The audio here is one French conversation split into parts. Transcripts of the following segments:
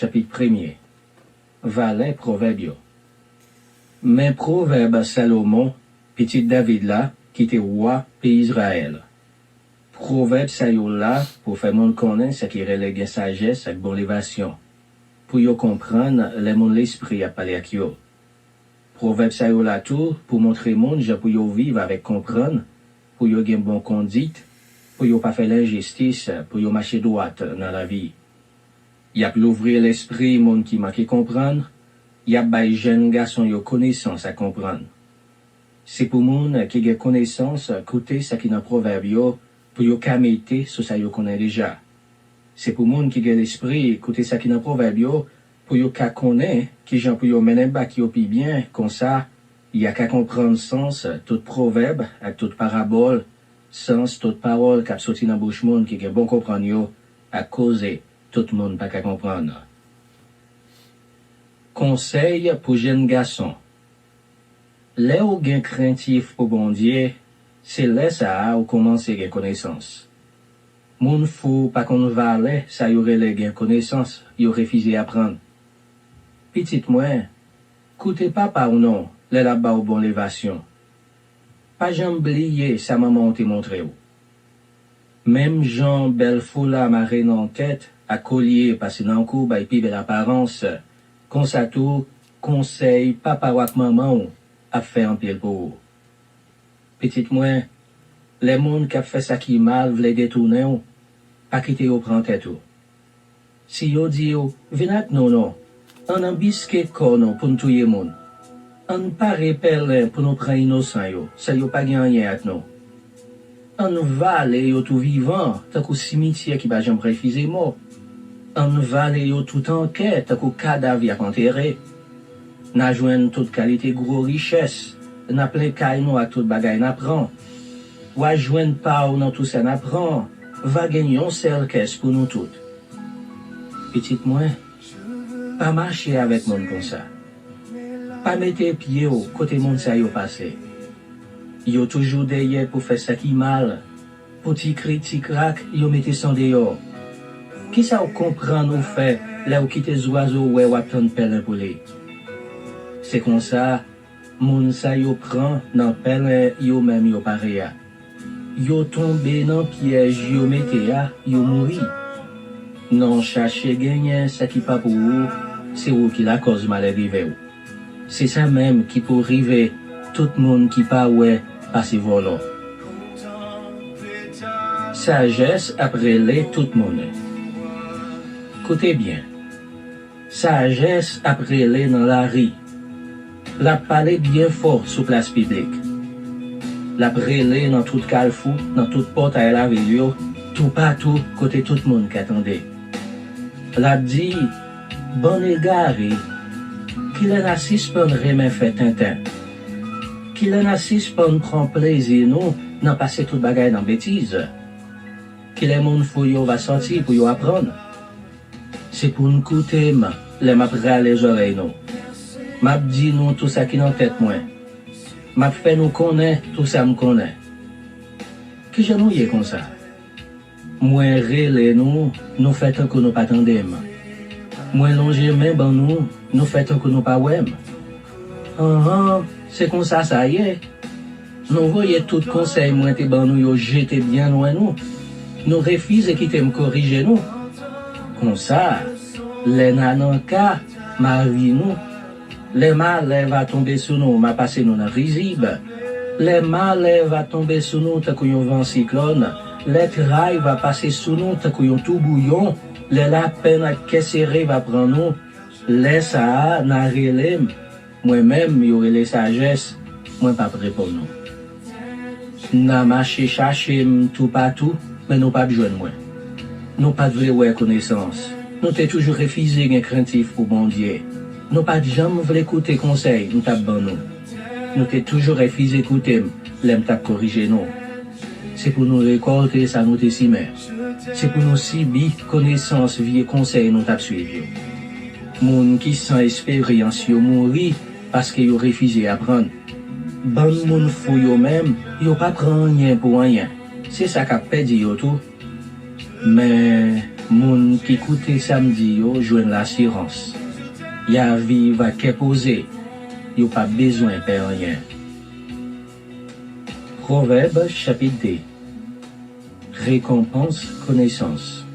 chapitre 1er. Valet proverbe. Mais proverbe Salomon, petit David là, qui était roi pays Israël. Proverbe ça yo là, pour faire monde connaître ce qui relègue sagesse avec bon élévation. Pour yo comprendre, les mon l'esprit a parlé avec yo. Proverbe ça yo là tout, pour montrer monde, pour yo vivre avec comprendre, pour yo gen bon conduite, pour yo pas faire l'injustice, pour yo marcher droite dans la vie. Y a l'ouvrir l'esprit, monde qui manque comprendre, y a bay jeune garçon yo connaissance à comprendre. C'est pour monde qui a connaissance, écouter ce qui dans proverbe yo, pour yo kamete sur ça yo connaît déjà. C'est pour monde qui a l'esprit, écouter ce qui dans proverbe yo, pour yo ka connaît, qui gens pour yo mener bak yo pi bien, comme ça, y a qu'à comprendre sens, tout proverbe, avec toute parabole, sens, toute parole qui a sorti dans bouche monde qui a bon comprendre yo, à causer, tout le monde pas qu'à comprendre. Conseil pour jeunes garçons. Les ou gen craintif pour bon Dieu, c'est là ça ou commencer gen connaissance. Moun fou pas qu'on valait, ça y aurait les gen connaissance, y aurait refusé apprendre. Petite moins, coûtez papa ou non, les là-bas ou bon l'évasion. Pas jamais oublier sa maman te montré ou. Même Jean Belfoula maré en tête, à collier passé dans le coup, by pi belle apparence, qu'on ça tout, conseil papa ou maman a fait un pile pour. Petite moins, les monde qui a fait ça qui mal, vle détourner ou, pas quitter ou prendre tête ou. Si yo dit ou, venat non, on en bisque kono pour nous tuer monde. On pas repelle pour nous prendre innocent yo, ça yo pas gagné avec nous. On vale yo tout vivant, tant qu'au cimetière qui va jamais refuser mort. On vale yo tout enquête, tant qu'au cadavre à enterré. N'a joint toute qualité gros richesse, n'a plein caille nous à toute bagaille n'apprend. Ou à joindre pas ou dans tout ça n'apprend, va gagner un seul caisse pour nous toutes. Petite moins, pas marcher avec monde comme ça. Pas mettre pied au côté monde ça yo passé. Yo toujours derrière pour faire ça qui mal. Petit critique crack, yo mettez son dehors. Qui ça ou comprend ou fait, là où quitte les oiseaux ouais ou attend pelle pour les. C'est comme ça, moun sa yo prend, nan pelle yo même yo pareil. Yo tombé dans piège yo mette yo mouri. Non chercher gagner ça qui pas pour vous, c'est vous qui la cause mal arrivé ou. C'est ça même qui peut arriver tout le monde qui pas ouais passer volant. Sagesse après les tout le monde. Écoutez bien. Sagesse après les dans la rue. La parler bien fort sous place publique. La brûler dans tout carrefour, dans toute porte à la ville, tout partout côté tout le monde qui attendait. La dit bon égaré. Qu'il en assiste pour remet fait tintin. Qu'il en assiste pour prendre plaisir nous, n'en passer toute bagaille dans bêtise. Qu'il les moun fouillot va sortir pour y apprendre. C'est pour nous coûter, les m'appra les oreilles nous. M'a dit nous tout ça qui dans tête moi. M'a fait nous connaître tout ça me connaît. Qui je nous y est comme ça? Moi relé nous fait que nous pas tendem. Moi longer main ban nous fait que nous pas wem. C'est comme ça y est. Nous voyez tout conseil moi te ban nous yo jeté bien loin nous. Nous refusons quitter me corriger nous. Comme ça, les nananka mari nous. Les malais va tomber sur nous, m'a passé nous dans risible. Les malais va tomber sur nous tant qu'on vent cyclone. Les trailles va passer sur nous tant qu'on tout bouillon. Les lapins à caisseré va prendre nous. Les ça n'a relé. Moi-même, y aurait les sagesses. Moi pas prêt pour nous. N'a marché chercher tout partout, mais nous pas besoin de moi. Nous pas de vraie connaissance. Nous t'es toujours refusé un craintif pour bon Dieu. Nous pas jamais voulu écouter conseil, nous t'a ban nous. Nous t'es toujours refusé écouter, l'aime t'a corriger nous. C'est pour nous récolter ça nous t'es si mère. C'est pour nous si bi connaissance vie conseil nous t'a suivi. Moun qui sans expérience yo mouri parce que yo refusé apprendre. Ban moun fou yo même, yo pas prend rien pour rien. C'est ça qu'a perdu yo tout. Mais Moun qui koute samedi yo jouen l'assurance. Ya vive à qu'est posé. Yo pas besoin de rien. Proverbe chapitre 2. Récompense connaissance.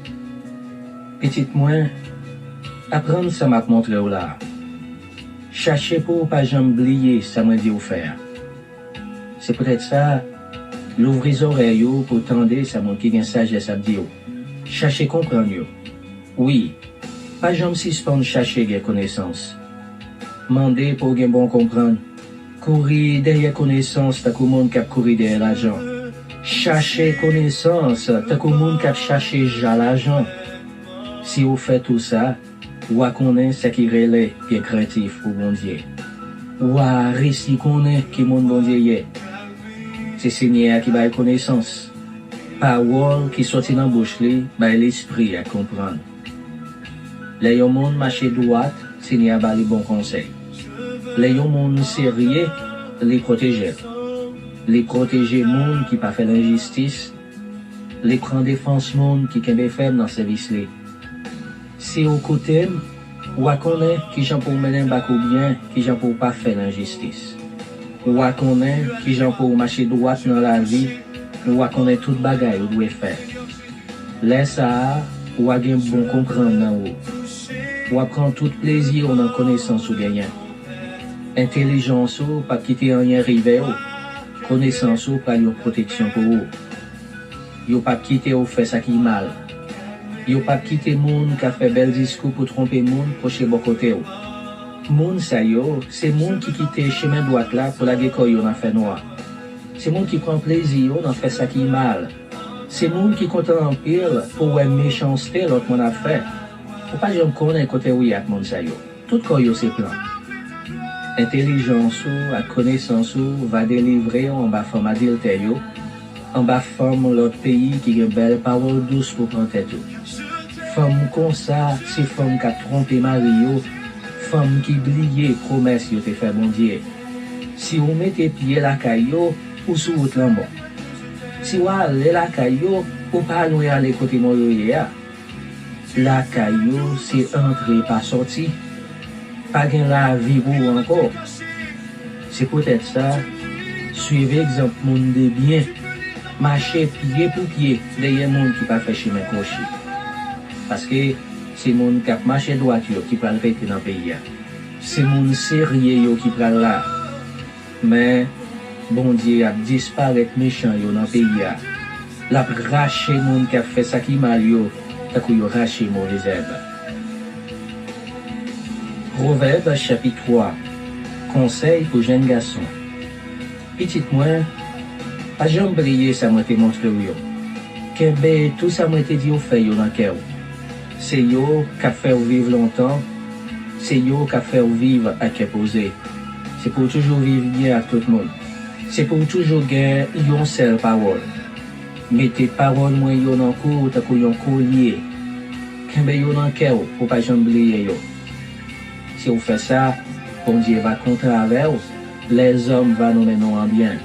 Petite moins, apprendre ça m'a montré ou là. Cherchez pour pas jamais oublier ça m'a dit ou faire. C'est peut-être ça, l'ouvrir les oreilles pour tendre ça mon qui gagne sagesse à dire. Cherchez comprendre yo. Oui, pas jamais suspendre chercher des connaissances. Mandez pour gen bon comprendre. Courir derrière connaissance, t'as qu'au monde qui a couru derrière l'argent. Chercher connaissance, t'as qu'au monde qui a cherché déjà l'argent. Si vous faites tout ça, ou à connaître ce qui relève bien créatif pour bon Dieu. Ou à récit connaître qui mon bon Dieu est. C'est Seigneur qui va connaissance. Parole qui sortit dans la bouche, bah l'esprit à comprendre. Les yon monde marche droite, Seigneur va les bons conseils. Les yon monde sérieux, les protéger. Les protéger monde qui pas fait l'injustice. Les prendre défense monde qui kembe faible dans service li. Si au côté, ou à connaître qui j'en pour mener bac ou bien, qui j'en pour pas faire l'injustice. Ou à connaître qui j'en pour marcher droite dans la vie, ou à connaître toute bagaille ou doit faire. Laisse ça, ou à gen bon comprendre dans ou. Ou à prendre tout plaisir dans connaissance ou gagnant. Intelligence ou pas quitter rien river ou. Connaissance ou pas une protection pour ou. Yo pas quitter ou faire ça qui mal. Yo pas quitter moun qui a fait bel discours pour tromper moun proche bon côté ou. Moun sa yo, c'est moun qui quitte chemin droit là pour la gékoy yo dans fait noir. C'est moun qui prend plaisir dans faire ça qui mal. C'est moun qui compte en pile pour ouais méchanceté l'autre mon a fait. Faut pas jamais connaître côté oui avec moun sa yo. Tout koy yo c'est plan. Intelligence ou à connaissance ou va délivrer en bas femme adultère yo. En bas femme l'autre pays qui a une belle parole douce pour prendre tête. Femme comme ça, c'est femme qui a trompé Mario, femme qui oublié promesse yo te fait bon Dieu. Si vous mettez pied la caillou, ou sous votre lambeau. Si vous allez la caillou, ou pas loin aller côté Moyoya. La caillou, c'est entrer pas sortir. Pas gain la vie pour encore. C'est peut-être ça, suivez exemple monde de bien. Marcher pied pour pied derrière monde qui pas fait chemin coché. Parce que c'est monde qui a marché droit qui va le rester dans le pays. C'est monde sérieux qui prend là. Mais bon Dieu a disparaître méchant dans le pays. La raché monde qui a fait ça qui mal yo, t'as qu'on yo raché mauvais herbe. Proverbe chapitre 3. Conseil pour jeunes garçons. Petite moi, pas jamais briller ça m'a été montré yo. Kembe tout ça m'a été dit au fait yo dans cœur. C'est yo qui fait vivre longtemps. C'est yo qui fait vivre à qui poser. C'est pour toujours vivre bien avec tout le monde. C'est pour toujours gagner une seule parole. Mettez parole moi yo dans cou ta yon collier. Kembe yo dans cœur pour pas jamais briller yo. Si vous faites ça, bon Dieu va contre avec vous. Les hommes vont nous mener en bien.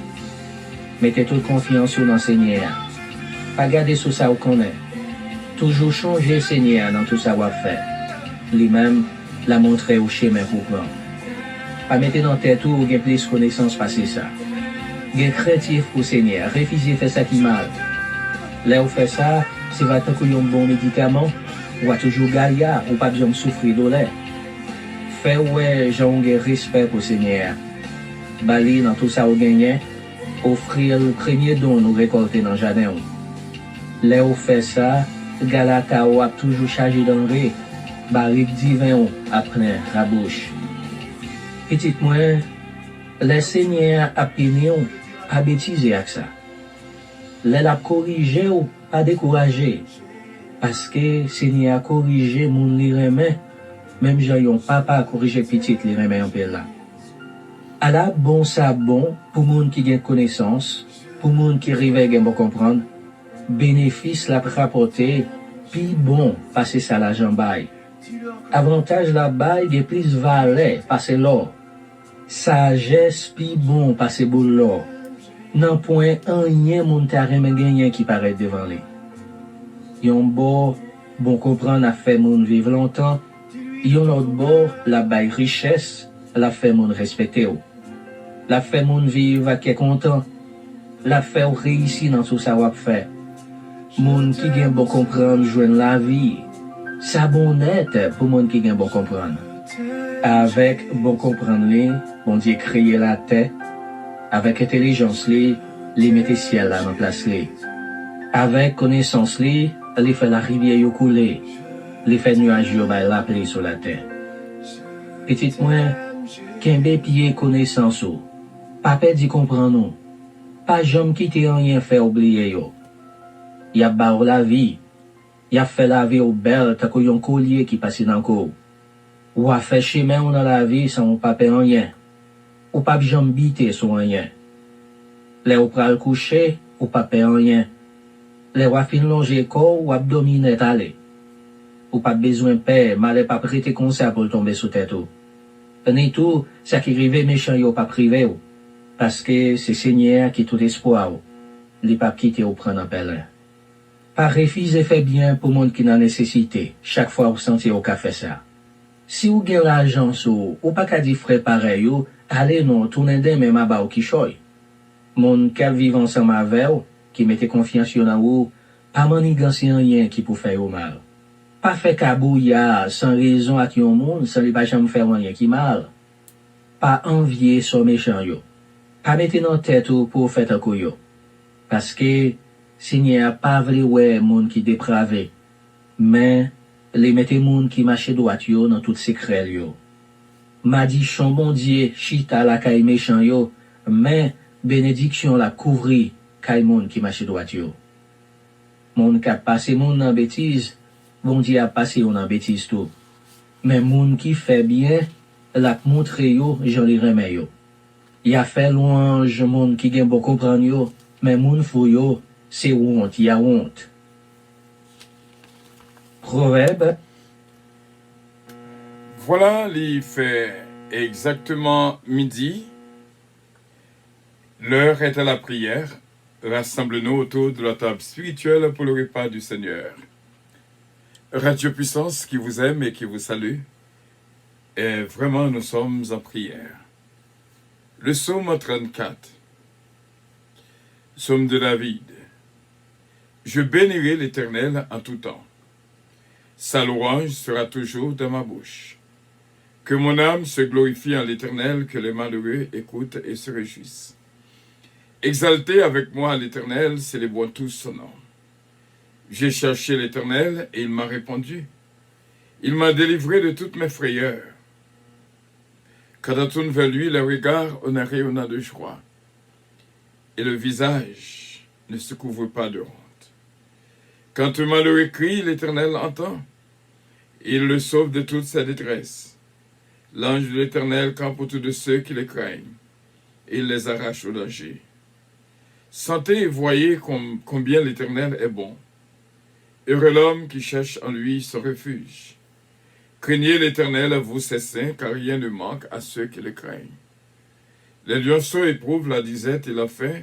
Mettez toute confiance dans le Seigneur. Pas garder sous ça vous connaît. Toujours changer Seigneur dans tout savoir-faire. Lui-même l'a montré au chemin pour prendre. Pas mettre dans tête ou gain plus connaissance passer ça. Gain créatif pour Seigneur. Refuser faire ça qui mal. Là où fait ça, c'est va tant qu'il y a un bon médicament, ou va toujours gaillard, ou pas besoin de souffrir douleur. Fait ouais, j'ai un respect pour Seigneur. Bali dans tout ça au gagné. Offrir le premier don nous récolter dans le jardin. Là où fait ça, Galata a toujours chargé d'engrais, barrique divin après la bouche. Petite moi, le Seigneur a puni à bêtiser avec ça. Elle a corrigé ou pas découragé. Parce que Seigneur a corrigé mon li remet, même j'ai un papa a corrigé petite li remet en peu là. À la bon ça bon pour moun qui gagne connaissance, pour moun qui arrive à bon comprendre, bénéfice la rapporter, puis bon passer ça la jambaille. Avantage la baille est plus valeur passer l'or. Sagesse puis bon passer boule l'or. Non point un rien moun ta remet gagner qui paraît devant lui. Yon bon bon comprendre a fait moun vivre longtemps, yon autre bord la bail richesse, la fait moun respecter ou. La fait moun vivre à qui content, la fait ou réussir dans tout ça wap fait. Moun qui gen bon comprendre joindre la vie, ça bon net pour moun qui gen bon comprendre. Avec bon comprendre li, bon Dieu créer la terre, avec intelligence li, li mette ciel là en place li. Avec connaissance li, li fait la rivière yo couler, li fait nuage yo bay la pluie sur la terre. Petit moins, kembe pied connaissance ou, pas perdre comprendre nous, pas jamais quitter rien faire oublier yo. Y a ba ou la vie, y a fait la vie au belle tant yon collier qui passe dans le ou a fait chemin dans la vie sans ou pas perdre rien, ou pas jamais biter sur rien. Les ou pral coucher, ou pas perdre rien. Les ou fin longer corps ou abdominette aller. Ou pas besoin paix, malé pas prêter conseil pour tomber sous tête ou. Ni tout, ça qui rive méchant yo pas privé ou. Parce que c'est Seigneur qui tout espoir ou. Li pas quitter ou prendre en pèlerin. Pas refuser fait bien pour monde qui n'a nécessité, chaque fois ou senti au café ça. Si ou gen l'argent ou pas qu'à dire frais pareil ou, allez non, tourner des mêmes à bas ou qui choy. Mon qui vivent ensemble avec ou, qui mette confiance dans ou, pas manigancer rien qui peut faire au mal. Pas fait kabouya sans raison à qui au monde, sans lui pas jamais faire rien qui mal. Pas envier son méchant yo. Pas mettre dans tête ou pour faire un coup yo. Parce que, Seigneur pas vle ouais moun qui dépravé, mais les mette moun qui marche droit yo dans tout secret yo. M'a dit chon bon Dieu, chita la kay méchant yo, mais bénédiction la couvri kay moun qui marche droit yo. Moun qui a passé moun dans bêtise, bon Dieu a passé yon dans bêtise tout. Mais moun qui fait bien, la montre yo, j'en li remet yo. Y a fait louange moun qui gen bon comprendre yo, mais moun fou yo, c'est honte, y a honte. Proverbe. Voilà, il fait exactement midi. L'heure est à la prière. Rassemble-nous autour de la table spirituelle pour le repas du Seigneur. Radio Puissance qui vous aime et qui vous salue. Et vraiment, nous sommes en prière. Le psaume 34. Psaume de David. Je bénirai l'Éternel en tout temps. Sa louange sera toujours dans ma bouche. Que mon âme se glorifie en l'Éternel, que les malheureux écoutent et se réjouissent. Exaltez avec moi l'Éternel, célébrons tous son nom. J'ai cherché l'Éternel et il m'a répondu. Il m'a délivré de toutes mes frayeurs. Quand on tourne vers lui, le regard en rayonnant de joie, et le visage ne se couvre pas de honte. Quand un malheureux crie, l'Éternel entend. Il le sauve de toute sa détresse. L'ange de l'Éternel campe autour de ceux qui le craignent, et il les arrache au danger. Sentez et voyez combien l'Éternel est bon. Heureux l'homme qui cherche en lui son refuge. Craignez l'Éternel, vous ses saints, car rien ne manque à ceux qui le craignent. Les lionceaux éprouvent la disette et la faim,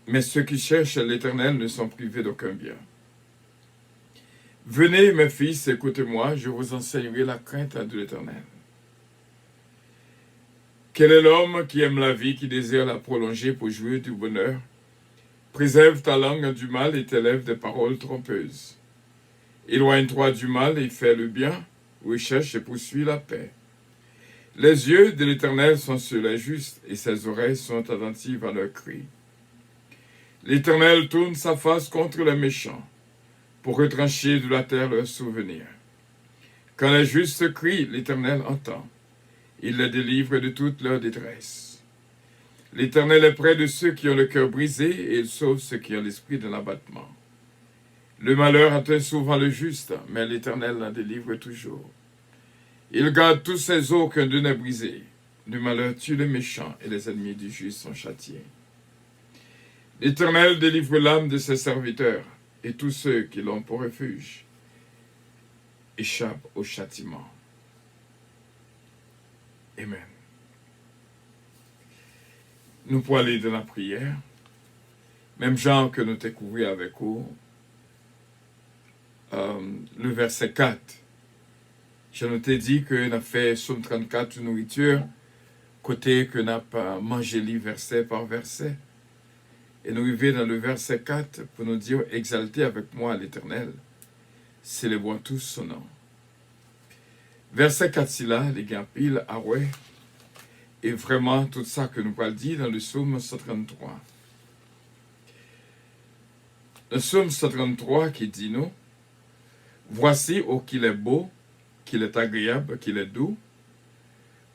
mais ceux qui cherchent l'Éternel ne sont privés d'aucun bien. Venez, mes fils, écoutez-moi, je vous enseignerai la crainte de l'Éternel. Quel est l'homme qui aime la vie, qui désire la prolonger pour jouir du bonheur? Préserve ta langue du mal et tes lèvres des paroles trompeuses. Éloigne-toi du mal et fais le bien, recherche et poursuis la paix. Les yeux de l'Éternel sont sur les justes et ses oreilles sont attentives à leurs cris. L'Éternel tourne sa face contre les méchants pour retrancher de la terre leurs souvenirs. Quand les justes crient, l'Éternel entend. Il les délivre de toute leur détresse. L'Éternel est près de ceux qui ont le cœur brisé et il sauve ceux qui ont l'esprit de l'abattement. Le malheur atteint souvent le juste, mais l'Éternel la délivre toujours. Il garde tous ses os qu'un d'eux n'est brisé. Le malheur tue les méchants et les ennemis du juste sont châtiés. L'Éternel délivre l'âme de ses serviteurs et tous ceux qui l'ont pour refuge échappent au châtiment. Amen. Nous pouvons aller dans la prière, même genre que nous découvrir avec vous, le verset 4. Je nous ai dit que nous avons fait Somme 34 de nourriture, côté que nous avons mangé verset par verset. Et nous arrivons dans le verset 4 pour nous dire, exaltez avec moi l'Éternel, célébrons tous son nom. Verset 4, c'est là, les gars, pile, ah ouais, et vraiment tout ça que nous parlons dit dans le psaume 133. Le psaume 133 qui dit nous, voici oh qu'il est beau, qu'il est agréable, qu'il est doux,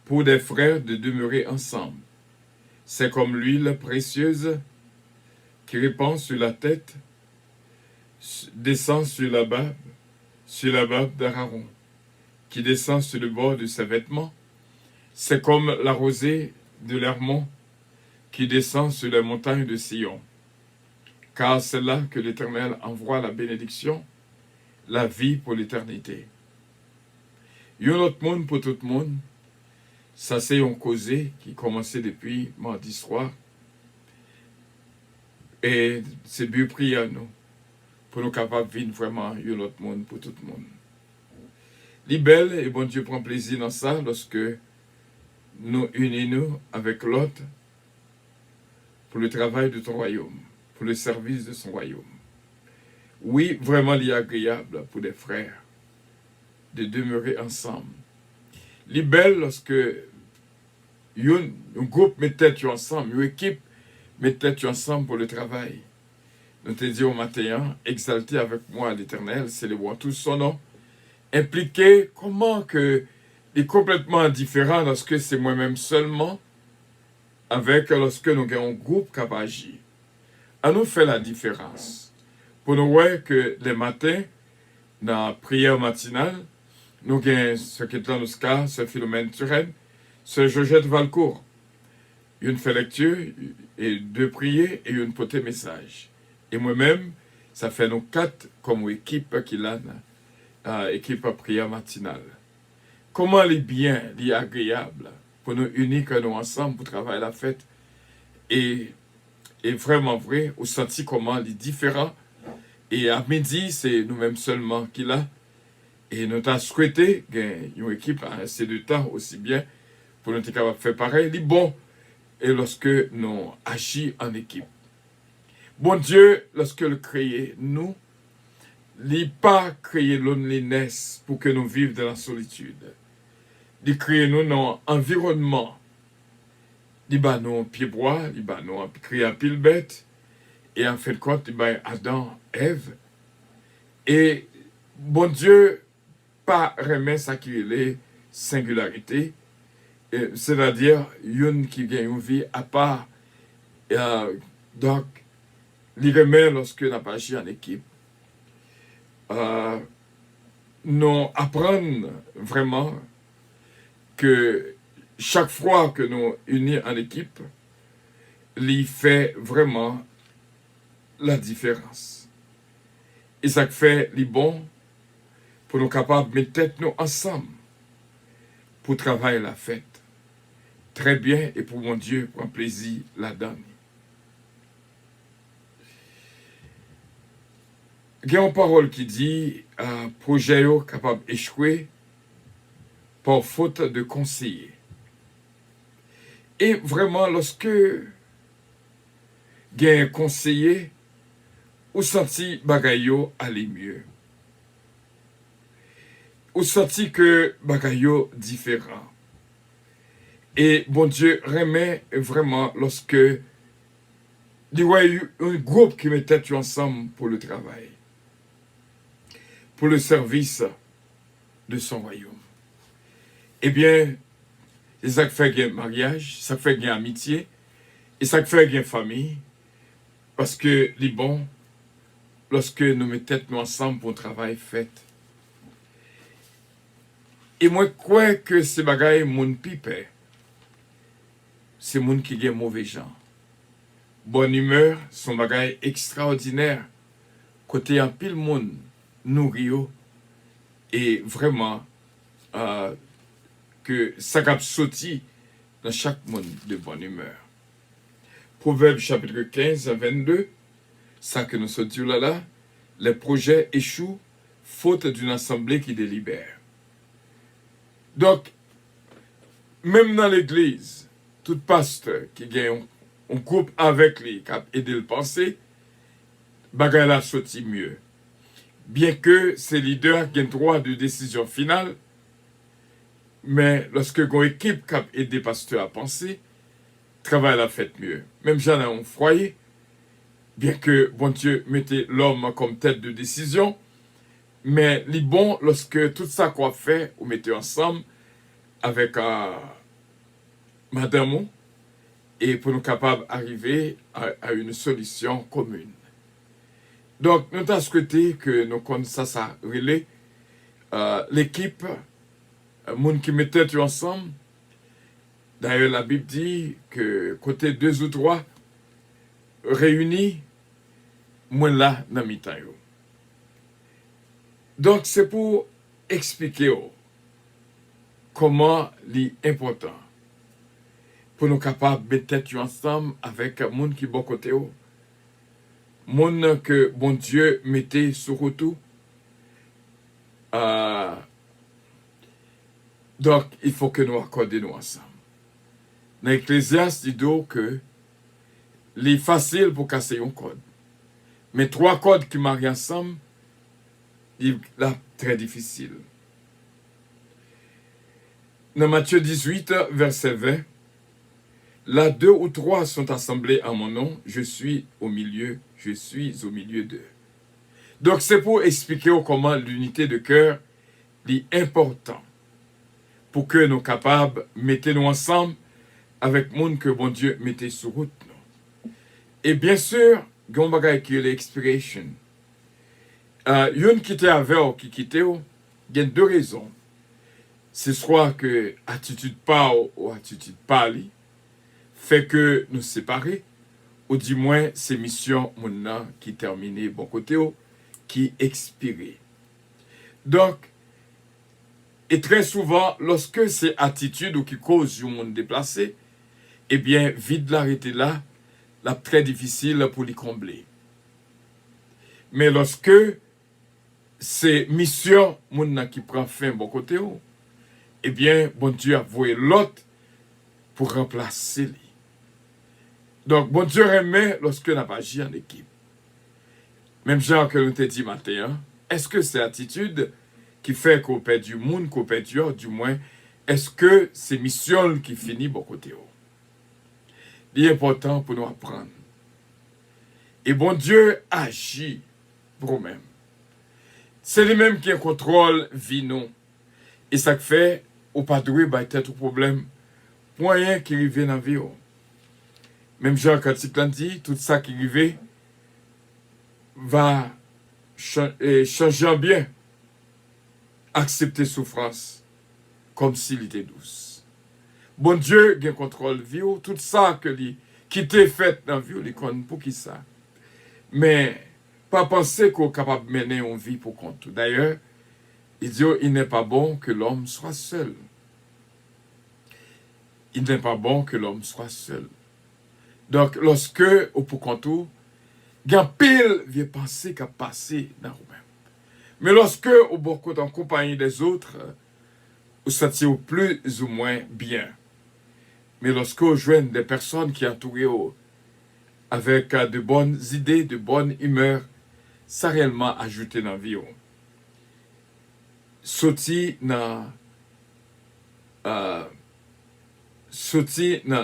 pour des frères de demeurer ensemble. C'est comme l'huile précieuse qui répand sur la tête, descend sur la barbe d'Aaron, qui descend sur le bord de ses vêtements. C'est comme la rosée de l'Hermon qui descend sur les montagnes de Sion. Car c'est là que l'Éternel envoie la bénédiction, la vie pour l'éternité. Yon autre monde pour tout le monde, ça c'est un causé qui commençait depuis mardi soir. Et c'est but prier à nous, pour nous capables de vivre vraiment yon autre monde pour tout le monde. Les belles, et bon Dieu prend plaisir dans ça lorsque nous unissons avec l'autre pour le travail de ton royaume, pour le service de son royaume. Oui, vraiment, il est agréable pour des frères de demeurer ensemble. Il est belle lorsque un groupe met tête ensemble, une équipe met tête ensemble pour le travail. Nous te disons au matin, exaltez avec moi l'Éternel, célébrons tous son nom. Impliqué, comment que est complètement différent lorsque c'est moi-même seulement, avec lorsque nous avons un groupe qui va agir. À nous fait la différence. Pour nous voir que les matins, dans la prière matinale, nous avons ce qui est dans le cas, ce Philomène Turenne, ce Georgette Valcourt. Une fait lecture, et deux prières, et une portée message. Et moi-même, ça fait nous 4 comme équipe qui l'a, équipe à prière matinale. Comment il est bien, il est agréable pour nous unir nous ensemble pour travailler la fête. Et vraiment vrai, au senti comment il est différent. Et à midi, c'est nous-mêmes seulement qui l'a. Et nous avons souhaité une équipe à assez de temps aussi bien pour nous être capable de faire pareil. Il est bon. Et lorsque nous agissons en équipe. Bon Dieu, lorsque le créé, nous, il n'a pas créé loneliness pour que nous vivions dans la solitude. Il crée nous dans l'environnement. Il bat nous en pied bois, il bat nous en créé un pile bête. Et en fin de compte, il bat Adam, Ève. Et bon Dieu, pas remet ça qui est les singularités. C'est-à-dire, une qui gagne une vie à part. Donc, il remet lorsque nous pas agi en équipe. Nous apprenons vraiment que chaque fois que nous unis en équipe, il fait vraiment la différence. Et ça fait les bon pour nous capables de mettre tête nous ensemble pour travailler la fête. Très bien, et pour mon Dieu, prend plaisir là-dedans. Il y a une parole qui dit projet capable d'échouer par faute de conseiller. Et vraiment, lorsque il y a un conseiller, ou senti bagayo aller mieux. Ou senti que bagayo différent. Et bon Dieu remet vraiment lorsque il y a eu un groupe qui mettait ensemble pour le travail. Pour le service de son royaume. Eh bien, ça fait un mariage, ça fait une amitié, et ça fait une famille, parce que les bons, lorsque nous mettons nous ensemble pour un travail fait. Et moi, je crois que ces bagailles, mon pipe, c'est mon qui est mauvais gens. Bonne humeur, son bagaille extraordinaire, côté un pile monde, nourri, et vraiment, que ça a sauté dans chaque monde de bonne humeur. Proverbe chapitre 15 à 22, ça que nous sortions là, les projets échouent faute d'une assemblée qui délibère. Donc, même dans l'église, tout pasteur qui gagne un groupe avec lui, qui a aidé le penser, bagay la sorti mieux. Bien que ces leaders gagnent droit de décision finale, mais lorsque une équipe qui a aidé le pasteur à penser, travail la fait mieux. Même j'en ai un foyer, bien que bon Dieu mettait l'homme comme tête de décision, mais il est bon lorsque tout ça qu'on fait, on mettait ensemble avec madame et pour nous capables d'arriver à une solution commune. Donc, nous avons souhaité que nous connaissions ça relais l'équipe, monde qui mettait tout ensemble. D'ailleurs, la Bible dit que côté 2 ou 3 réunis, moins là dans mi-temps. Donc, c'est pour expliquer comment l'important pour nous capables de mettre ensemble avec le monde qui est bon côté. Monde que bon Dieu mettait sur tout. Donc, il faut que nous accordions ensemble. Dans l'Ecclésiaste, il dit que c'est facile pour casser un code. Mais 3 codes qui marient ensemble, c'est très difficile. Dans Matthieu 18, verset 20, là 2 ou 3 sont assemblés en mon nom, je suis au milieu d'eux. Donc c'est pour expliquer comment l'unité de cœur est important pour que nous soyons capables de mettre nous ensemble avec le monde que bon Dieu mettait sur route. Et bien sûr, il y a un bagage qui est l'expiration. Yon qui était avec ou qui quittait, il y a 2 raisons. C'est soit que attitude pas ou attitude pas fait que nous séparer, ou du moins c'est mission maintenant qui terminée bon côté qui expiré. Donc, et très souvent, lorsque c'est attitude ou qui cause du monde déplacé, eh bien, vide l'arrêter là, très difficile pour les combler. Mais lorsque c'est mission moun qui prend fin bon côté, eh bien, bon Dieu a voué l'autre pour remplacer lui. Donc, bon Dieu remet lorsque n'a pas agi en équipe. Même genre que nous te dit matin, est-ce que c'est l'attitude qui fait qu'on perd du monde, qu'on perd du du moins, est-ce que c'est mission qui finit bon côté? Il est important pour nous apprendre. Et bon Dieu agit pour nous-mêmes. C'est lui-même qui contrôle vie nous. Et ça fait, au pas doué, peut-être problème, pour rien qui arrive dans la vie. Même Jean, quand il dit, tout ça qui arrive va changer en bien. Accepter souffrance comme s'il était douce. Bon Dieu qui contrôle vie, tout ça qui était fait dans la vie, il connaît pour qui ça. Mais pas penser qu'on est capable de mener une vie pour compte. D'ailleurs, il dit il n'est pas bon que l'homme soit seul. Il n'est pas bon que l'homme soit seul. Donc, lorsque, au pour compte, il y a pile vient penser qu'à passer dans vous-même. Mais lorsque, au beaucoup en compagnie des autres, vous sentez plus ou moins bien. Mais lorsque vous joignez des personnes qui entourent avec de bonnes idées, de bonne humeur, ça réellement ajouté dans la vie. Sorti dans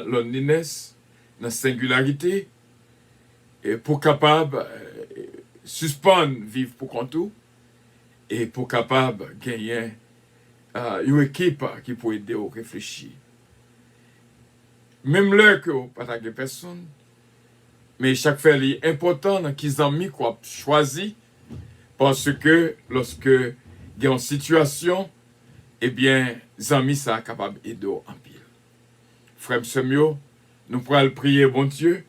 loneliness, dans singularité, et pour capable suspendre vivre pour compte et pour capable gagner une équipe qui peut aider à réfléchir. Même là que vous pas de personne, mais chaque fois c'est important dans qu'ils ont mis quoi choisi parce que lorsque il y a une situation, eh bien, les amis sont capables d'aider en pile. Frère Semio, nous pourrons prier bon Dieu.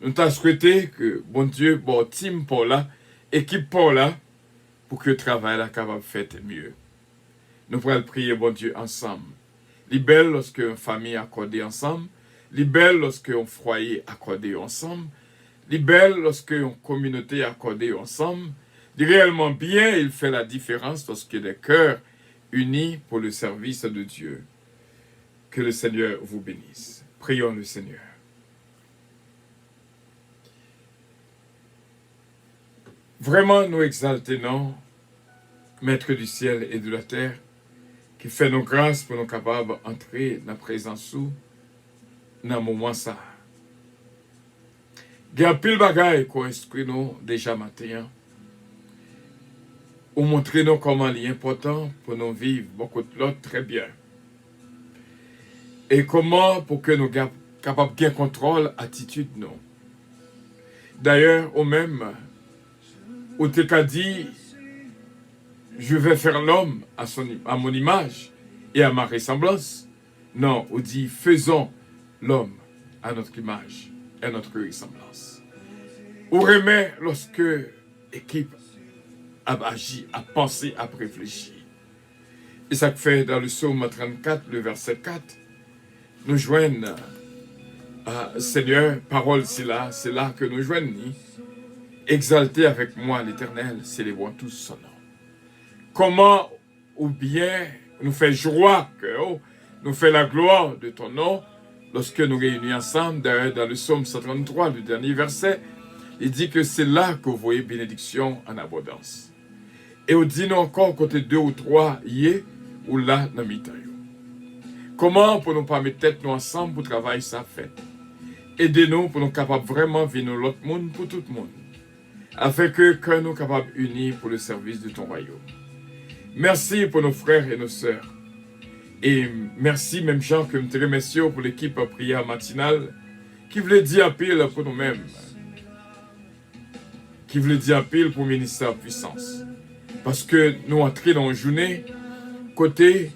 Nous t'avons souhaité que bon Dieu, bon team pour là, équipe pour là, pour que le travail là capable de faire mieux. Nous pourrons prier bon Dieu ensemble. Les belles lorsque une famille accordée ensemble, les belles lorsque un foyer accordé ensemble, les belles lorsque une communauté accordée ensemble, Réellement bien, il fait la différence lorsque des cœurs unis pour le service de Dieu. Que le Seigneur vous bénisse. Prions le Seigneur. Vraiment, nous exaltons, Maître du ciel et de la terre, qui fait nos grâces pour nous capables d'entrer dans la présence sous, dans le moment ça. Il y a pile bagaille qu'on instruit nous déjà matin, ou montrer nous comment il est important pour nous vivre beaucoup de l'autre très bien. Et comment pour que nous soyons capables de contrôle attitude nous. D'ailleurs, au même, où tu as dit, je vais faire l'homme à mon image et à ma ressemblance. Non, on dit, faisons l'homme à notre image et à notre ressemblance. On remet lorsque l'équipe a agi, a pensé, a réfléchi. Et ça fait dans le psaume 34, le verset 4, nous joignons, Seigneur, parole c'est là que nous joignons. Exaltez avec moi l'Éternel, célébrons tous son nom. Comment ou bien nous fait joie que nous fait la gloire de ton nom lorsque nous réunissons ensemble dans le psaume 133, le dernier verset, il dit que c'est là que vous voyez bénédiction en abondance. Et on dit nous encore côté 2 ou 3 yé ou là dans mi-temps. Comment pour nous pas mettre tête nous ensemble pour travailler ça fait. Aidez-nous pour nous capables vraiment venir l'autre monde pour tout le monde. Afin que nous capables unis pour le service de ton royaume. Merci pour nos frères et nos sœurs. Et merci même Jean que me remercie pour l'équipe prière matinale qui voulait dire à pile pour nous-mêmes. Qui voulait dire à pile pour le ministère puissance. Parce que nous entrons dans une journée, côté,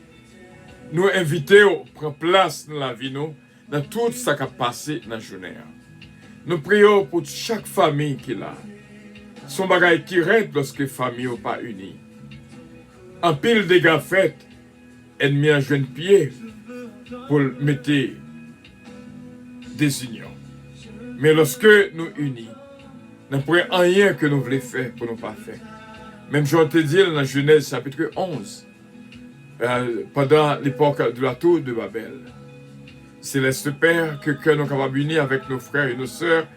nous invitons à prendre place dans la vie, nous, dans tout ce qui a passé dans la journée. Nous prions pour chaque famille qui est là. Son bagage qui reste lorsque la famille n'est pas unie. En pile de dégâts faits, ennemi à jeune pied pour mettre des unions. Mais lorsque nous unis, nous n'avons rien que nous voulons faire pour nous pas faire. Même je te dis dans Genèse chapitre 11, pendant l'époque de la tour de Babel. Céleste Père, que nous sommes capables d'unir avec nos frères et nos sœurs,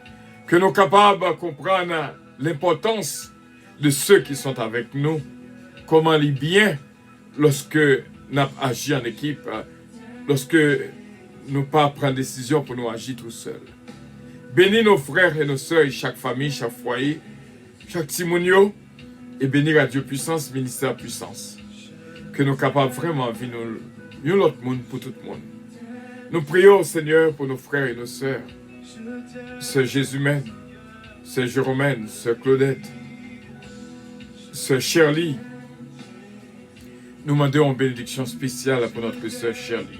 que nous sommes capables de comprendre l'importance de ceux qui sont avec nous, comment il est bien lorsque nous agissons en équipe, lorsque nous ne pas prendre décision pour nous agir tout seuls. Bénis nos frères et nos sœurs, chaque famille, chaque foyer, chaque timonio, et bénir à Dieu puissance, ministère puissance. Que nous sommes capables vraiment de vivre l'autre monde pour tout le monde. Nous prions, Seigneur, pour nos frères et nos sœurs, Sœur Jésus-Mène, Sœur Jérôme, Sœur Claudette, Sœur Shirley. Nous demandons une bénédiction spéciale pour notre Sœur Shirley.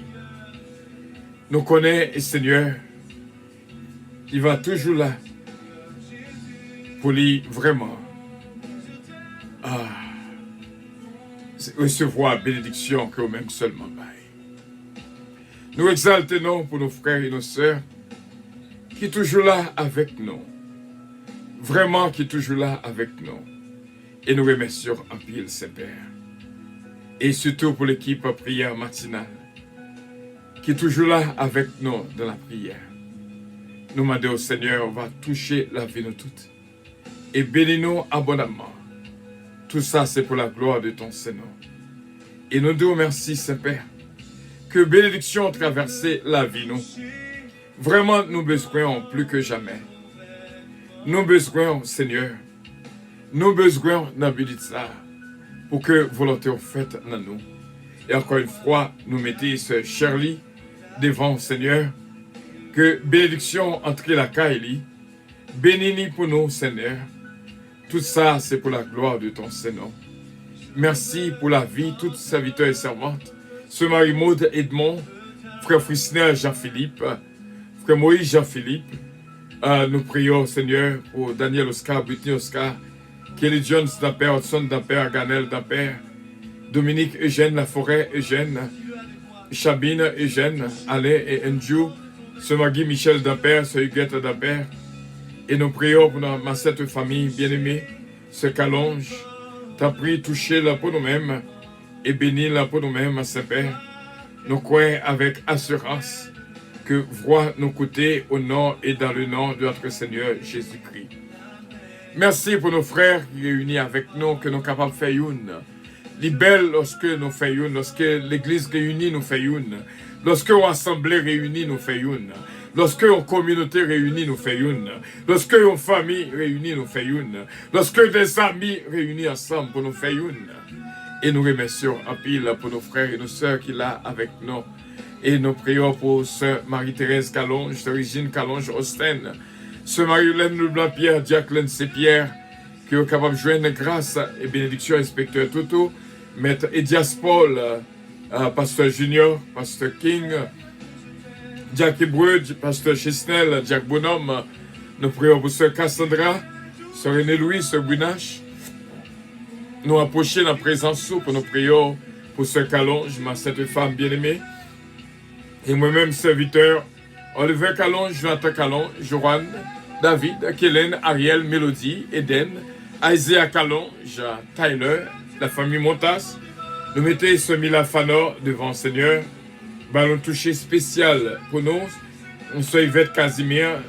Nous connaissons, Seigneur, il va toujours là pour lui vraiment recevoir la bénédiction que nous-mêmes seulement bail. Nous exaltons pour nos frères et nos sœurs qui sont toujours là avec nous. Vraiment qui sont toujours là avec nous. Et nous remercions en pile Saint-Père. Et surtout pour l'équipe prière matinale qui est toujours là avec nous dans la prière. Nous demandons au Seigneur, on va toucher la vie de nous toutes. Et bénis-nous abondamment. Tout ça, c'est pour la gloire de ton Seigneur. Et nous te remercions, Saint-Père, que bénédiction traverse la vie, nous. Vraiment, nous besoin plus que jamais. Nous besoin, Seigneur, nous besoin d'un but ça, pour que volonté soit faite dans nous. Et encore une fois, nous mettons ce Shirley devant, Seigneur, que bénédiction entre la caille, bénis pour nous, Seigneur. Tout ça, c'est pour la gloire de ton Seigneur. Merci pour la vie, toutes serviteurs et servantes. Ce Marie-Maude Edmond, frère Frisner Jean-Philippe, frère Moïse Jean-Philippe. Nous prions, Seigneur, pour Daniel Oscar, Brittany Oscar, Kelly Jones d'Ampère, Hudson d'Ampère, Ganel d'Ampère, Dominique Eugène, Laforêt Eugène, Chabine Eugène, Alain et Andrew, ce Magui Michel d'Ampère, ce Huguette d'Ampère. Et nous prions pour ma cette famille bien-aimée, ce qu'allonge. T'as pris, touché-la pour nous-mêmes et bénis-la pour nous-mêmes, Saint-Père. Nous croyons avec assurance que voix nous coûter au nom et dans le nom de notre Seigneur Jésus-Christ. Merci pour nos frères réunis avec nous, que nous sommes capables de faire une. Les belles lorsque nous faisons une, lorsque l'Église réunie nous fait une, lorsque l'Assemblée réunie nous fait une, lorsque une communauté réunie nous fait une, lorsque une famille réunie nous fait une, lorsque des amis réunis ensemble pour nous faire une. Et nous remercions en pile pour nos frères et nos sœurs qui sont là avec nous. Et nous prions pour Sœur Marie-Thérèse Calonge, Sœur Régine Calonge-Austin, Sœur Marie-Hélène Leblanc-Pierre, Jacqueline C-Pierre, qui est capable de joindre grâce et bénédiction, inspecteur Toto, Maître Edias Paul, Pasteur Junior, Pasteur King, Jacques Brud, Pasteur Chisnel, Jack Bonhomme. Nous prions pour Sœur Cassandra, Sœur René-Louis, Sœur Bunache. Nous approchons la présence pour nous prions pour Sœur Calonge, ma sainte femme bien-aimée. Et moi-même, serviteur, Oliver Calonge, Jonathan Calonge, Joanne, David, Kellen, Ariel, Mélodie, Eden, Isaiah Calonge, Tyler, la famille Montas. Nous mettons ce Mila Fanor devant le Seigneur. Ballon touché spécial pour nous. On soit Yvette Casimir,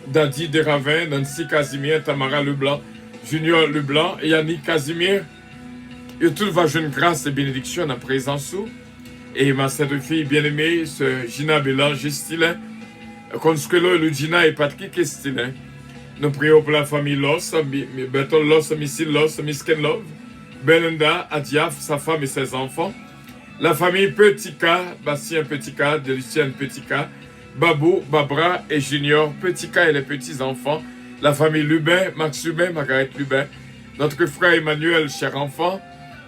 Dadi Desravins, Nancy Casimir, Tamara Leblanc, Junior Leblanc et Yannick Casimir. Et tout va jeune grâce et bénédiction en présence. Et ma sainte fille bien-aimée, ce Gina Bélanger Stilin, Consuelo Ludina et Patrick Stilin. Nous prions pour la famille Loss, Bertol Loss, Missy Loss, Miss Ken Love, Belinda, Adiaf, sa femme et ses enfants. La famille Petika, Bastien Petika, Delicienne Petika, Babou, Babra et Junior Petika et les petits-enfants. La famille Lubin, Max Lubin, Margaret Lubin. Notre frère Emmanuel, cher enfant.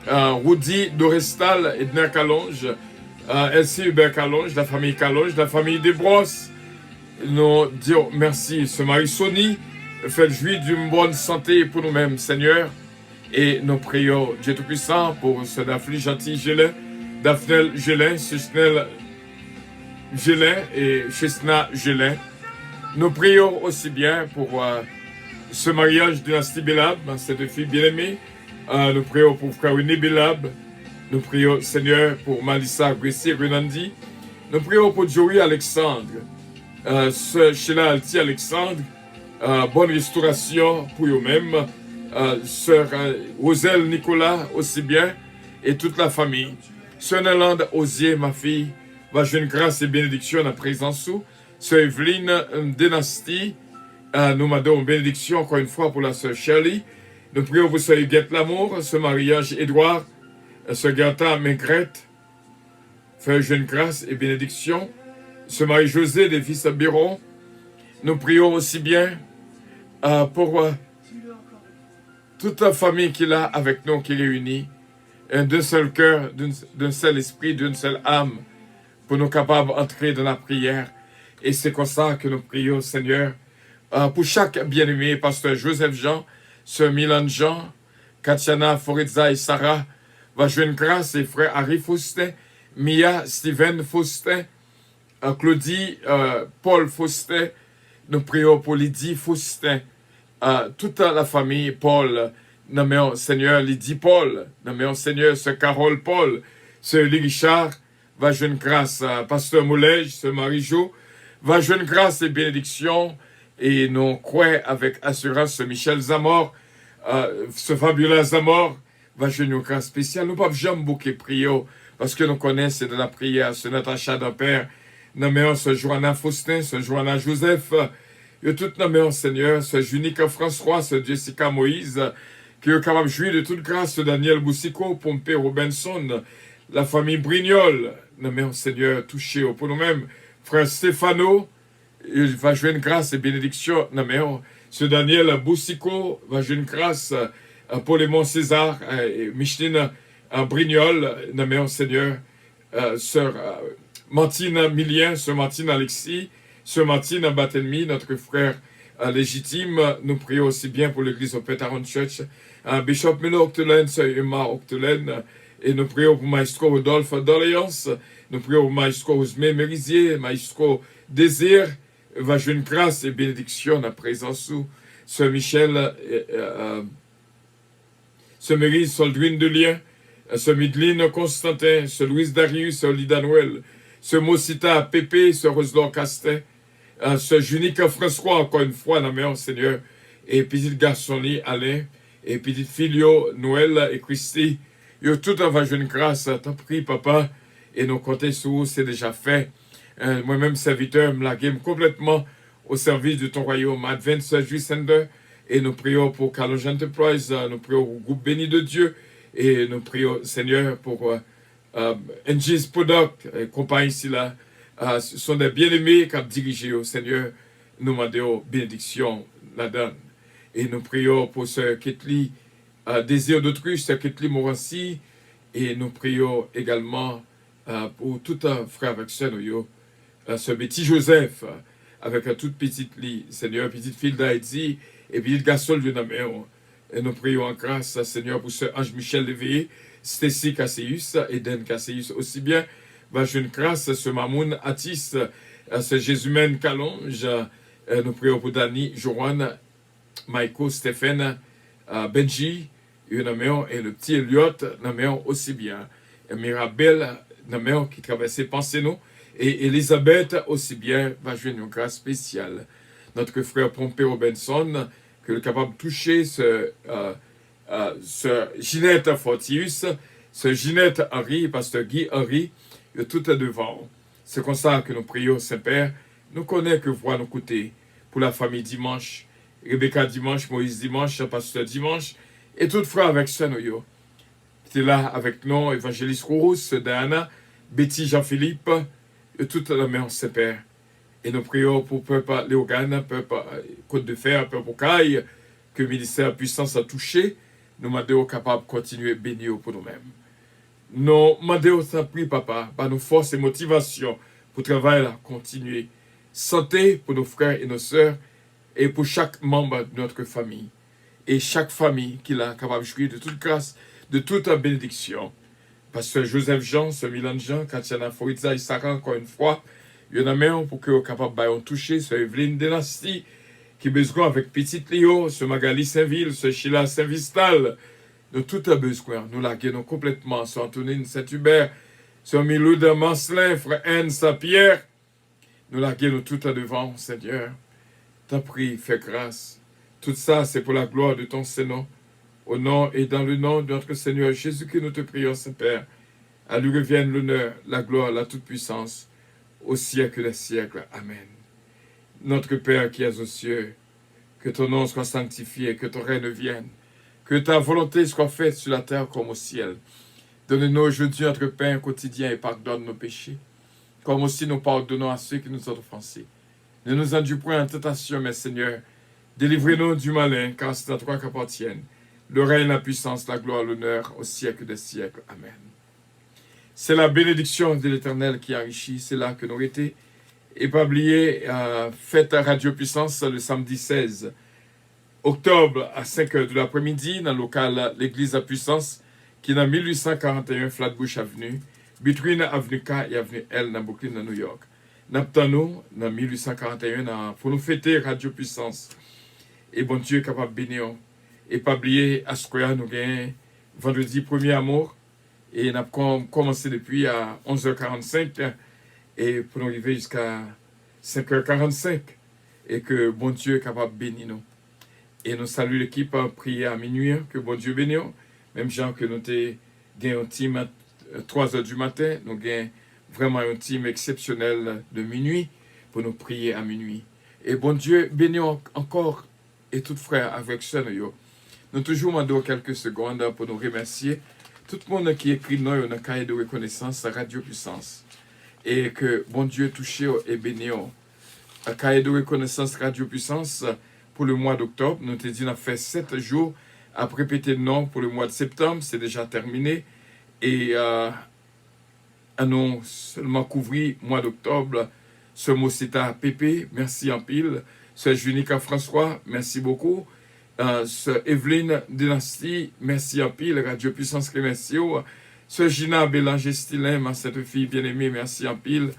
Rudy Dorestal, Edna Calonge, Elsie Hubert Calonge, la famille Calonge, la famille Desbrosses. Nous disons merci. Ce mari Sony, fait jouir d'une bonne santé pour nous-mêmes, Seigneur. Et nous prions Dieu Tout-Puissant pour ce Daphne Gentil Gélin, Daphne Gélin, Susnel Gélin et Chesna Gélin. Nous prions aussi bien pour ce mariage dynastie Bélab, ces deux filles bien-aimées. Nous prions pour frère René Bélab. Nous prions, Seigneur, pour Malissa Gressi Renandi. Nous prions pour Joey Alexandre, Sœur Sheila Alti Alexandre. Bonne restauration pour eux-mêmes. Sœur Roselle Nicolas aussi bien. Et toute la famille. Sœur Nalande Osier, ma fille. Va jeune grâce et bénédiction en présence sous. Sœur Evelyne Dynastie. Nous m'adorons bénédiction encore une fois pour la sœur Shirley. Nous prions pour Sœur Huguette Lamour, ce mariage Édouard, Sœur Gerta Maingrette, Frère jeune grâce et bénédiction, ce mari José des fils Biron. Nous prions aussi bien pour toute la famille qui est là avec nous, qui est réunie, d'un seul cœur, d'un seul esprit, d'une seule âme, pour nous capables d'entrer dans la prière. Et c'est comme ça que nous prions, Seigneur, pour chaque bien-aimé, Pasteur Joseph Jean, Sœur Milan Jean, Katiana Foritza et Sarah, va joindre grâce et frère Harry Faustin, Mia Steven Faustin, Claudie Paul Faustin, nous prions pour Lydie Faustin, toute la famille Paul, nommons Seigneur Lydie Paul, nommons Seigneur Sœur Carole Paul, Sœur Lee Richard, va joindre grâce à Pasteur Moulège, Sœur Marie-Jo, va joindre grâce et bénédiction. Et nous croyons avec assurance ce Michel Zamor, ce Fabiola Zamor, va jouer une grâce spéciale. Nous ne pouvons jamais bouquer prier, parce que nous connaissons de la prière, ce Natacha d'Ampère, nommons ce Joanna Faustin, ce Joanna Joseph, et tout nommons Seigneur, ce Junica François, ce Jessica Moïse, qui est capable de jouir de toute grâce, ce Daniel Boussico, Pompé Robinson, la famille Brignol, nommons Seigneur, touché pour nous-mêmes, frère Stéphano, il va jouer une grâce et bénédiction. Non, mais ce Daniel Boussico va jouer une grâce pour les Monts César, Micheline Brignol, non, mais Seigneur, sœur Martine Milien, sœur Martine Alexis, sœur Martine Barthélemy, notre frère légitime. Nous prions aussi bien pour l'église au Pétaron Church, Bishop Milo Octolaine, sœur Emma Octolaine, et nous prions pour Maestro Rodolphe d'Orléans, nous prions pour Maestro Ousmé Mérisier, Maestro Désir, va jouer une grâce et bénédiction en présence sous Sœur Michel ce Méry Soldrine de Lien, ce Midline Constantin, ce Louis Darius, ce Lida Noël, ce Mosita Pépé, ce Roselon Castin, ce Junique François, encore une fois, la meilleure Seigneur, et petit garçon Alain, et petite fille Noël et Christy, yo tout en jeune grâce, t'en prie papa, et nous comptons sur vous, c'est déjà fait. Moi-même serviteur, me laguer complètement au service de ton royaume. Advance Juicender, et nous prions pour Carlos Enterprise, nous prions pour le groupe béni de Dieu, et nous prions Seigneur pour NG's Product, compagnie ici là, ce sont des bien-aimés qui ont dirigé au Seigneur, nous demandons bénédiction la donne. Et nous prions pour ce Ketli Désir d'autruche, ce Ketli Morancy, et nous prions également pour tout un frère avec sœur, ce petit Joseph, avec une toute petite lit, Seigneur, petite fille d'Haïti, et petite garçon de Naméon. Et nous prions en grâce, Seigneur, pour ce Ange Michel Léveillé, Stécie Casséus, Eden Casséus aussi bien, va une grâce, ce Mamoun Atis, ce Jésumène Calonge, nous prions pour Dani, Joanne, Michael, Stéphane, Benji, et le petit Elliot, aussi bien, et Mirabel, qui traversait Pensez-nous, et Elisabeth aussi bien, va jouer une grâce spéciale. Notre frère Pompé Robinson, que est capable de toucher ce Ginette Fortius, ce Ginette Henry, pasteur Guy Henry, tout est devant. C'est comme ça que nous prions, Saint-Père, nous connaissons que voix nous côtés, pour la famille dimanche, Rebecca dimanche, Moïse dimanche, pasteur dimanche, et tout frère avec ça, nous. C'est là avec nous, évangéliste Rousse, Diana, Betty Jean-Philippe, et toute la main, Saint-Père. Et nous prions pour peuple Léogane, peuple Côte de Fer, peuple Caille, que le ministère puissance a touché, nous demandons capables de continuer à bénir pour nous-mêmes. Nous demandons sans prix, papa, par nos forces et motivations pour travailler là, continuer. Santé pour nos frères et nos sœurs et pour chaque membre de notre famille. Et chaque famille qui est capable de jouir de toute grâce, de toute bénédiction. Pasteur Joseph Jean, ce Milan Jean, Katiana Foritza, Issara, encore une fois, il y en a même pour que vous capable de toucher, ce Evelyne Dynastie, qui besoin avec Petite Léo, ce Magali Saint-Ville, ce Sheila Saint-Vistal, de tout a besoin. Nous la gagnons complètement, ce Antonine Saint-Hubert, ce Milou de Marcelin, frère Anne Saint-Pierre, nous la gagnons tout à devant, Seigneur. T'as pris, fais grâce. Tout ça, c'est pour la gloire de ton Seigneur. Au nom et dans le nom de notre Seigneur Jésus que nous te prions, Saint-Père. À lui revienne l'honneur, la gloire, la toute-puissance, au siècle des siècles. Amen. Notre Père qui es aux cieux, que ton nom soit sanctifié, que ton règne vienne, que ta volonté soit faite sur la terre comme au ciel. Donne-nous aujourd'hui notre pain quotidien et pardonne nos péchés, comme aussi nous pardonnons à ceux qui nous ont offensés. Ne nous induis point en tentation, mais Seigneur, délivrez-nous du malin, car c'est à toi qu'appartiennent le règne, la puissance, la gloire, l'honneur, au siècle des siècles. Amen. C'est la bénédiction de l'Éternel qui enrichit, c'est là que nous avons été établis, fête à Radio Puissance le samedi 16 octobre à 5 h de l'après-midi dans le local l'Église à Puissance qui est dans 1841 Flatbush Avenue, between Avenue K et Avenue L dans Brooklyn, dans New York. Nous dans 1841 pour nous fêter Radio Puissance. Et bon Dieu est capable de bénir. Et pas oublier à ce que nous avons vendredi 1er amour. Et nous avons commencé depuis à 11h45 et pour nous arriver jusqu'à 5h45. Et que bon Dieu est capable de bénir nous. Et nous saluons l'équipe à prier à minuit, que bon Dieu bénisse. Même gens que nous avons un team à 3h du matin, nous avons vraiment un team exceptionnel de minuit pour nous prier à minuit. Et bon Dieu bénisse encore et tout frère avec ça. Nous toujours demandons quelques secondes pour nous remercier tout le monde qui écrit nous un cahier de reconnaissance à Radio Puissance. Et que bon Dieu touche et bénisse. Un cahier de reconnaissance Radio Puissance pour le mois d'octobre. Nous te dit, on a fait 7 jours à répéter le nom pour le mois de septembre. C'est déjà terminé. Et nous seulement couvrir le mois d'octobre. Ce mot c'est à Pépé. Merci en pile. Ce Junica François. Merci beaucoup. Ce Evelyne Dynastie. Merci en pile. Radio Puissance Clémentio. Ce Gina Bélanger Stilin, ma cette fille bien-aimée. Merci en pile.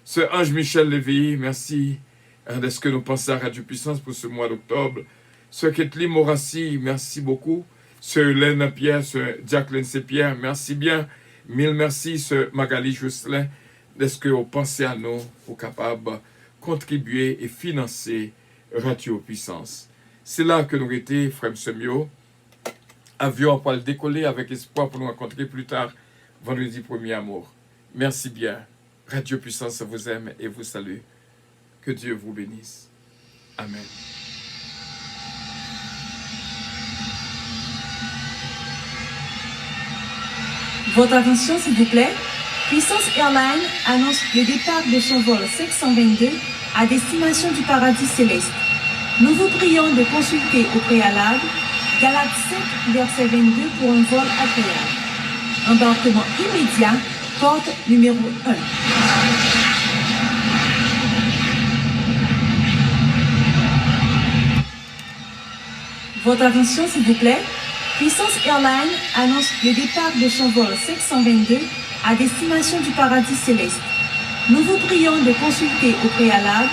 Ce Ange Michel Léveillé. Merci. Est-ce que nous pensons à Radio Puissance pour ce mois d'octobre? Ce Ketli Morassi, merci beaucoup. Sœur Hélène Pierre, Sœur Jacqueline C. Pierre, merci bien. Mille merci, Sœur Magali Jousselin. Est-ce que vous pensez à nous pour capables contribuer et financer Radio Puissance? C'est là que nous étions, frère Semio. Avion pour le décoller avec espoir pour nous rencontrer plus tard, vendredi 1er amour. Merci bien. Radio Puissance vous aime et vous salue. Que Dieu vous bénisse. Amen. Votre attention, s'il vous plaît. Puissance Airlines annonce le départ de son vol 522 à destination du paradis céleste. Nous vous prions de consulter au préalable Galates 5, verset 22 pour un vol agréable. Embarquement immédiat, porte numéro 1. Votre attention, s'il vous plaît. Puissance Airlines annonce le départ de son vol 522 à destination du paradis céleste. Nous vous prions de consulter au préalable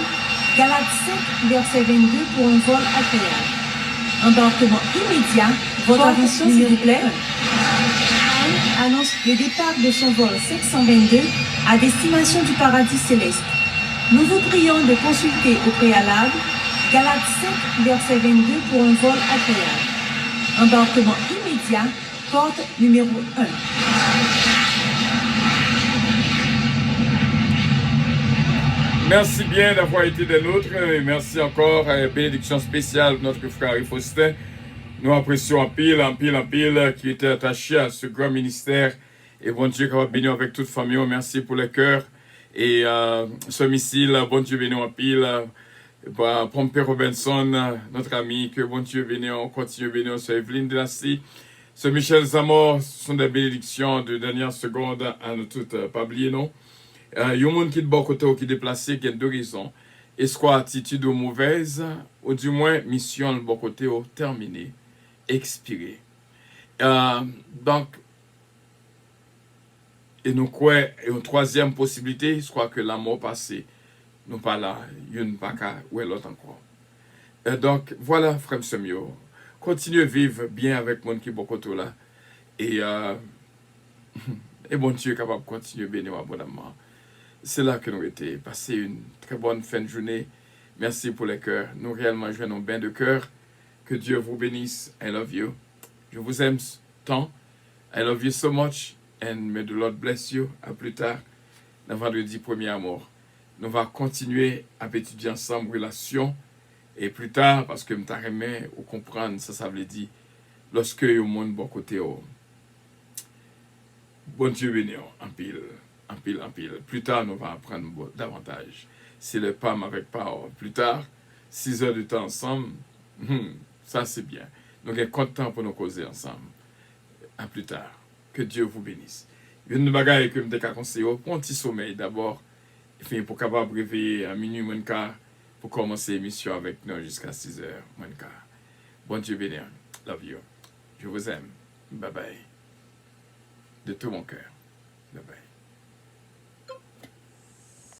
Galates 5, verset 22 pour un vol agréable. Embarquement immédiat, votre attention, s'il vous plaît. Airlines annonce le départ de son vol 522 à destination du paradis céleste. Nous vous prions de consulter au préalable Galates 5, verset 22 pour un vol agréable. Embarquement immédiat, porte numéro 1. Merci bien d'avoir été des nôtres. Et merci encore à bénédiction spéciale de notre frère Faustin. Nous apprécions en pile qui était attaché à ce grand ministère. Et bon Dieu, qu'on va bénir avec toute famille. Merci pour le cœur. Et ce missile, bon Dieu bénir en pile. Pompey Robinson, notre ami, que bon Dieu bénisse, on continue à bénir, ce Evelyne Dynastie, ce Michel Zamor, ce sont des bénédictions de dernière seconde à nous toutes, pas oublier non. Il y a un monde qui est de bon côté ou qui est déplacé, qui a deux raisons. Est-ce quoi attitude ou mauvaise, ou du moins mission de bon côté ou terminée, expirée. Donc, et nous quoi, et une troisième possibilité, je crois que la mort passée, nous pas là, une pas qu'à ou l'autre encore. Donc, voilà, frère Semio. Continuez à vivre bien avec mon qui beaucoup là. Et bon Dieu est capable de continuer à bénir abondamment. C'est là que nous étions. Passez une très bonne fin de journée. Merci pour les cœurs. Nous réellement jouons un bain de cœur. Que Dieu vous bénisse. I love you. Je vous aime tant. I love you so much. And may the Lord bless you. À plus tard. Le vendredi 1er amour. Nous allons continuer à étudier ensemble relation. Et plus tard, parce que nous t'arrêtons ou comprendre, ça veut dire, lorsque le monde bon côté, bon Dieu béni, en pile. Plus tard, nous allons apprendre davantage. C'est le PAM avec power. Plus tard, 6 heures de temps ensemble, ça c'est bien. Nous sommes contents pour nous causer ensemble. À plus tard. Que Dieu vous bénisse. Il y a une bagaille que je me conseille, pour un petit sommeil d'abord. Enfin, pour capable réveiller à minuit moins quart pour commencer l'émission avec nous jusqu'à 6 heures moins quart. Bon Dieu béni. Love you. Je vous aime. Bye bye. De tout mon cœur. Bye bye.